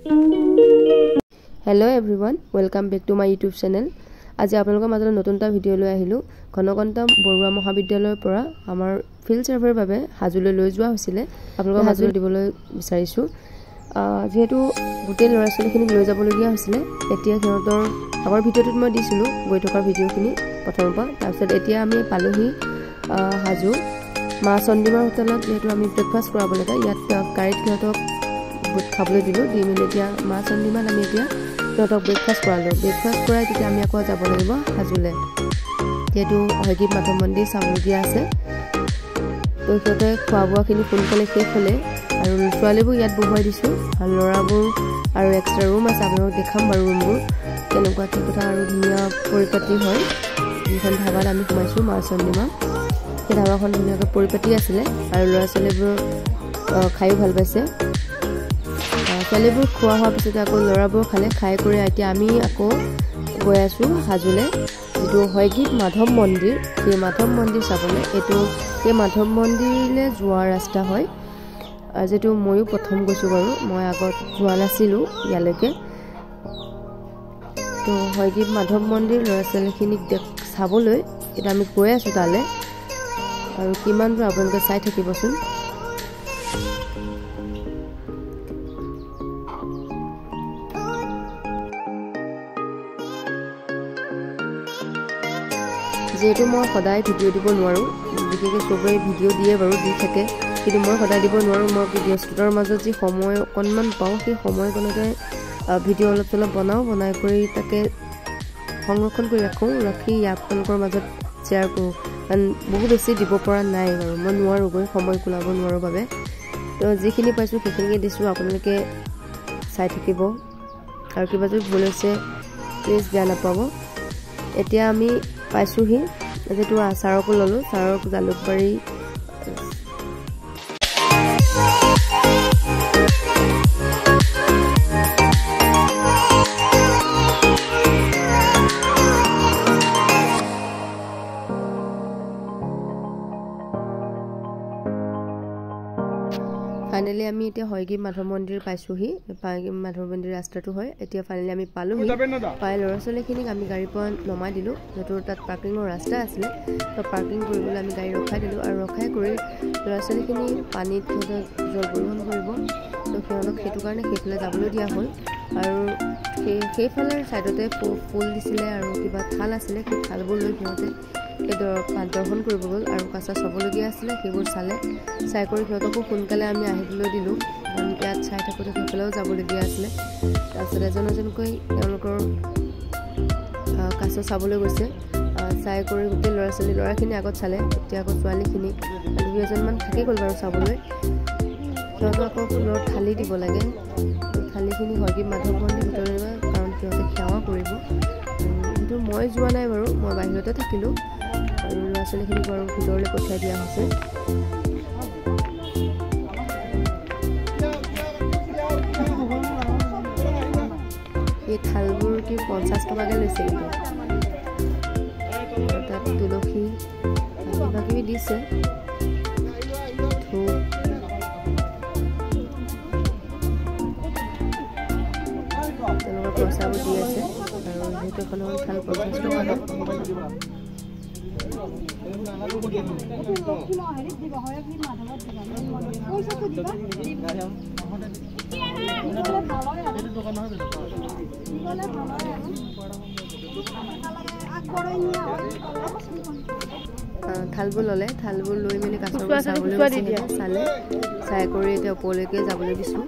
Hello everyone, welcome back to my YouTube channel. আজি আপোনালোকৰ মাজলৈ নতুন এটা ভিডিও লৈ আহিলো। ঘনকন্ত বৰুৱা মহাবিদ্যালয়ৰ পৰা আমাৰ ফিল্ড সাৰ্ভেৰ বাবে হাজুলৈ লৈ যোৱা হৈছিল। আপোনালোকৰ হাজুলৈ দিবলৈ বিচাৰিছো। যেহেতু গোটেই ল'ৰা ছোৱালীখিনিক লৈ যাবলগীয়া হৈছিল। এতিয়া সিহঁতৰ আগৰ ভিডিওটোত মই দিছিলো গৈ থকাৰ ভিডিওখিনি প্ৰথমৰ পৰা। তাৰপিছত এতিয়া আমি পালোহি হাজু মা চণ্ডীমাৰ হোটেলত। যেহেতু আমি ব্ৰেকফাষ্ট কৰাব লাগে, ইয়াত গাড়ীত সিহঁতক খাবলৈ দিলো। দি মেলি এতিয়া মা চণ্ডীমাত আমি এতিয়া সিহঁতক ব্ৰেকফাষ্ট কৰালো। ব্ৰেকফাষ্ট কৰাই তেতিয়া আমি আকৌ যাব লাগিব হাজুলৈ, যেহেতু হয়গ্ৰীৱ মাধৱ মন্দিৰ চাবলগীয়া আছে। তো সিহঁতে খোৱা বোৱাখিনি সোনকালে শেষ হ'লে আৰু ছোৱালীবোৰ ইয়াত বহুৱাই দিছোঁ, আৰু ল'ৰাবোৰ আৰু এক্সট্ৰা ৰুম আছে। আপোনালোকক দেখাম বাৰু ৰুমবোৰ কেনেকুৱা কি কথা, আৰু ধুনীয়া পৰিপাতি হয়। যিখন ধাবাত আমি সোমাইছোঁ মা চণ্ডীমা, সেই ধাবাখন ধুনীয়াকৈ পৰিপাতি আছিলে, আৰু ল'ৰা ছোৱালীবোৰ খায়ো ভাল পাইছে। ছোৱালীবোৰ খোৱা হোৱাৰ পিছতে আকৌ ল'ৰাবোৰ খাই কৰি এতিয়া আমি আকৌ গৈ আছোঁ হাজুলৈ, যিটো হয়গ্ৰীৱ মাধৱ মন্দিৰ। সেই মাধৱ মন্দিৰ চাবলৈ এইটো সেই মাধৱ মন্দিৰলৈ যোৱা ৰাস্তা হয়। যিটো ময়ো প্ৰথম গৈছোঁ বাৰু, মই আগত যোৱা নাছিলোঁ ইয়ালৈকে। তো হয়গ্ৰীৱ মাধৱ মন্দিৰ ল'ৰা ছোৱালীখিনিক চাবলৈ এতিয়া আমি গৈ আছোঁ তালৈ, আৰু কিমান দূৰ আপোনালোকে চাই থাকিবচোন। যিহেতু মই সদায় ভিডিঅ' দিব নোৱাৰোঁ, বিশেষকৈ চবেই ভিডিঅ' দিয়ে বাৰু, দি থাকে, কিন্তু মই সদায় দিব নোৱাৰোঁ। মই ব্যস্ততাৰ মাজত যি সময় অকণমান পাওঁ, সেই সময়কণতে ভিডিঅ' অলপ চলপ বনাই কৰি তাকে সংৰক্ষণ কৰি ৰাখি আপোনালোকৰ মাজত শ্বেয়াৰ কৰোঁ। কাৰণ বহু বেছি দিব পৰা নাই বাৰু, মই নোৱাৰোঁগৈ, সময় ওলাব নোৱাৰোঁ বাবে। তো যিখিনি পাইছোঁ সেইখিনিকে দিছোঁ, আপোনালোকে চাই থাকিব। আৰু কিবা যদি ভুল হৈছে প্লিজ বেয়া নাপাব। এতিয়া আমি পাইছোঁহি, যিহেতু ছাৰকো ল'লোঁ, ছাৰক জালুকবাৰী ফাইনেলি আমি এতিয়া হয়গ্ৰীৱ মাধৱ মন্দিৰ পাইছোঁহি। হয়গ্ৰীৱ মাধৱ মন্দিৰ ৰাস্তাটো হয়। এতিয়া ফাইনেলি আমি পালোহি। পাই ল'ৰা ছোৱালীখিনিক আমি গাড়ীৰ পৰা নমাই দিলোঁ, যিহেতু তাত পাৰ্কিঙৰ ৰাস্তা আছিলে। তো পাৰ্কিং কৰিবলৈ আমি গাড়ী ৰখাই দিলোঁ, আৰু ৰখাই কৰি ল'ৰা ছোৱালীখিনি পানীত সিহঁতক জল পৰিবহণ কৰিব। তো সিহঁতক সেইটো কাৰণে সেইফালে যাবলৈ দিয়া হ'ল। আৰু সেইফালে ছাইডতে ফুল দিছিলে আৰু কিবা থাল আছিলে, সেই থালবোৰ লৈ সিহঁতে সেই দৰ্শন কৰিব গ'ল, আৰু কাছা চাবলগীয়া আছিলে সেইবোৰ চাই কৰি সিহঁতকো সোনকালে আমি আহিবলৈ দিলোঁ। কাৰণ ইয়াত চাই থাকোঁতে সেইফালেও যাবলগীয়া আছিলে। তাৰপিছত এজনকৈ তেওঁলোকৰ কাছ চাবলৈ গৈছে। চাই কৰি গোটেই ল'ৰাখিনি আগত চালে, এতিয়া আকৌ ছোৱালীখিনি 2-এজনমান থাকি গ'ল বাৰু চাবলৈ। সিহঁতক আকৌ ফুলৰ থালি দিব লাগে। থালিখিনি হয়গ্ৰীৱ মাধৱ মন্দিৰ ভিতৰলৈ, কাৰণ সিহঁতে সেৱা কৰিব। কিন্তু মই যোৱা নাই বাৰু, মই বাহিৰতে থাকিলোঁ, আৰু ল'ৰা ছোৱালীখিনিক বাৰু ভিতৰলৈ পঠিয়াই দিয়া হৈছে। এই থালবোৰ কি 50 টকাকৈ লৈছে, কিন্তু তাত তুলসী কিবা কিবি দিছে, ধূপ, তেওঁলোকৰ পইচাবোৰ দি আছে। আৰু যিহেতু এখন থাল 50 টকা হয়। থালবোৰ ল'লে, থালবোৰ লৈ মেলি কাছৰ চাবলৈ চালে, চাই কৰি এতিয়া ওপৰলৈকে যাবলৈ দিছোঁ।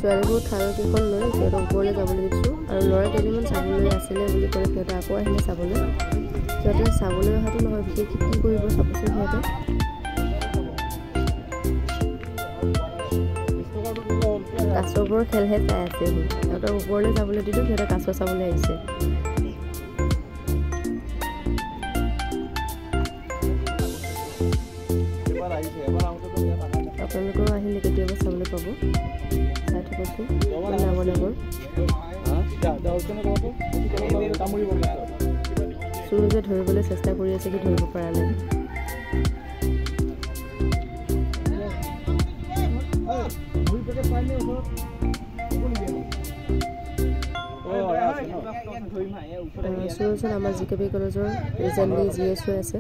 ছোৱালীবোৰ থাল কেইখন লৈ সিহঁতক ওপৰলৈ যাবলৈ দিছোঁ, আৰু ল'ৰা কেইজনমান চাবলৈ আছিলে বুলি ক'লে সিহঁতে আকৌ আহিলে চাবলৈ। সিহঁতে চাবলৈ অহাটো নহয়, বিশেষ কি কৰিব চাবচোন। সিহঁতে কাছবোৰৰ খেলহে চাই আছে। সিহঁতক ওপৰলৈ যাবলৈ দিলোঁ, সিহঁতে কাছ চাবলৈ আহিছে। আহিলে কেতিয়াবা চাবলৈ পাব চাই থাককচোন ডাঙৰ ডাঙৰ সূৰ্যে ধৰিবলৈ চেষ্টা কৰি আছে কি ধৰিব পৰা নাই সূৰ্যজন আমাৰ জিকেবি কলেজৰ ৰিজেণ্টলি GS হৈ আছে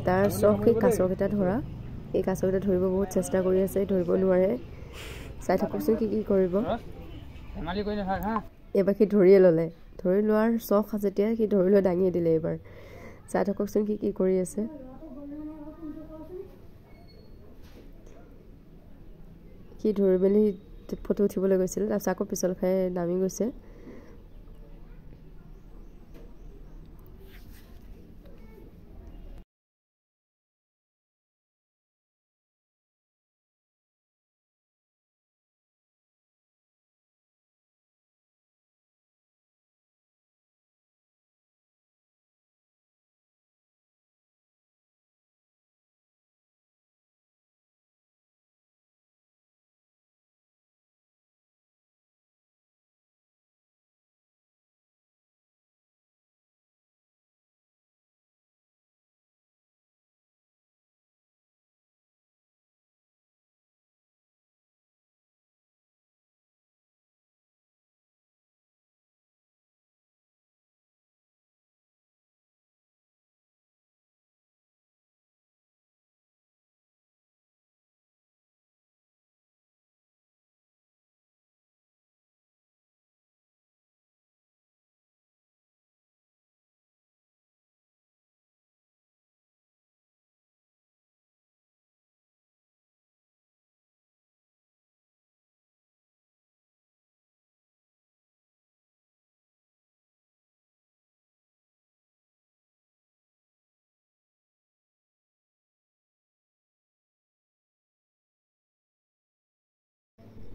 তাৰ চখ সেই কাছকেইটা ধৰা এই কাছকেইটা ধৰিব বহুত চেষ্টা কৰি আছে ধৰিব নোৱাৰে চাই থাককচোন কি কৰিব এইবাৰ সি ধৰিয়ে ল'লে ধৰি লোৱাৰ চখ যেতিয়া সি ধৰি লৈ দাঙি দিলে এইবাৰ চাই থাককচোন কি কৰি আছে সি ধৰি মেলি ফটো উঠিবলৈ গৈছিল তাৰপিছত আকৌ পিছল খাই নামি গৈছে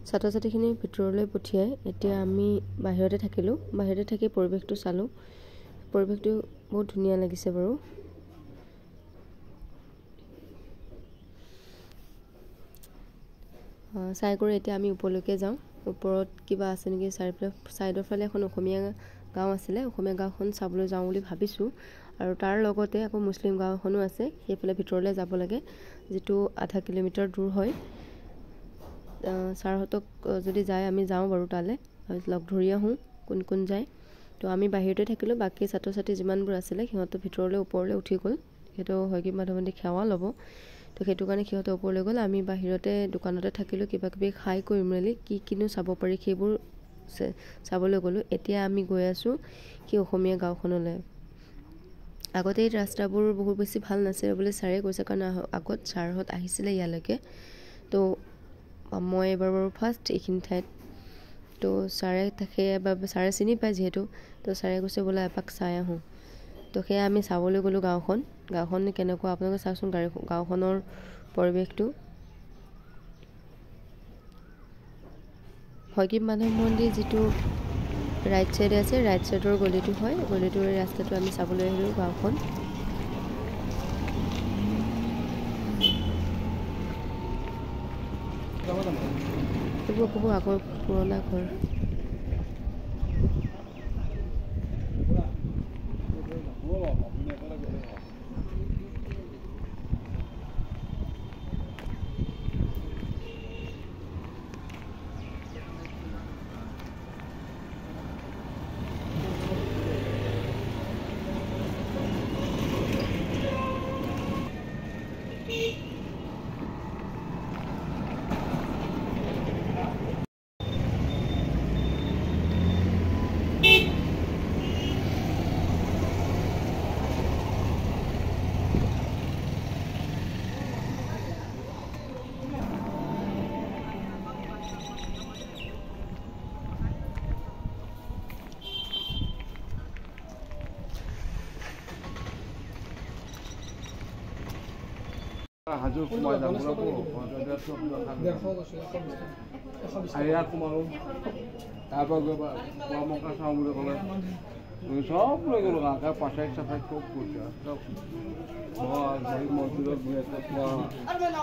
ছাত্ৰ ছাত্ৰীখিনি ভিতৰলৈ পঠিয়াই এতিয়া আমি বাহিৰতে থাকিলোঁ বাহিৰতে থাকি পৰিৱেশটো চালোঁ পৰিৱেশটো বহুত ধুনীয়া লাগিছে বাৰু চাই কৰি এতিয়া আমি ওপৰলৈকে যাওঁ ওপৰত কিবা আছে নেকি চাইডৰ ফালে এখন অসমীয়া গাঁও আছিলে অসমীয়া গাঁওখন চাবলৈ যাওঁ বুলি ভাবিছোঁ আৰু তাৰ লগতে আকৌ মুছলিম গাঁও এখনো আছে সেইফালে ভিতৰলৈ যাব লাগে যিটো আধা কিলোমিটাৰ দূৰ হয় ছাৰহঁতক যদি যায় আমি যাওঁ বাৰু তালৈ লগ ধৰি আহোঁ কোন যায় তো আমি বাহিৰতে থাকিলোঁ বাকী ছাত্ৰ ছাত্ৰী যিমানবোৰ আছিলে সিহঁতৰ ভিতৰলৈ ওপৰলৈ উঠি গ'ল সিহঁতৰ হয়গ্ৰীৱ মাধৱ মন্দিৰ সেৱা ল'ব তো সেইটো কাৰণে সিহঁতে ওপৰলৈ গ'ল আমি বাহিৰতে দোকানতে থাকিলোঁ কিবা কিবি খাই কৰি মেলি কিনো চাব পাৰি সেইবোৰ চাবলৈ গ'লোঁ এতিয়া আমি গৈ আছোঁ সেই অসমীয়া গাঁওখনলৈ আগতে এই ৰাস্তাবোৰ বহুত বেছি ভাল নাছিলে বুলি ছাৰে কৈছে কাৰণ আগত ছাৰহঁত আহিছিলে ইয়ালৈকে তো মই এবাৰ বাৰু ফাৰ্ষ্ট এইখিনি ঠাইত তো ছাৰে চিনি পায় যিহেতু তো ছাৰে কৈছে বোলে এপাক চাই আহোঁ তো সেয়া আমি চাবলৈ গ'লোঁ গাঁওখন কেনেকুৱা আপোনালোকে চাওকচোন গাঁওখনৰ পৰিৱেশটো হয়গ্ৰীৱ মাধৱ মন্দিৰ যিটো ৰাইট চাইডে আছে ৰাইট চাইডৰ গলিটো হয় গলিটোৰ ৰাস্তাটো আমি চাবলৈ আহিলোঁ গাঁওখন এইবোৰ বহু আগৰ পুৰণা ঘৰ হাজোৰ সোমাই যাম ইয়াত সোমালোঁ তাৰপৰা গৈ পোৱামক্কা চাওঁ বুলি ক'লে চব লৈ গ'লোঁ গাঁৱৰ পাচাইক চাফাইক চব কৰিছে চব মছজিদত গৈ আছে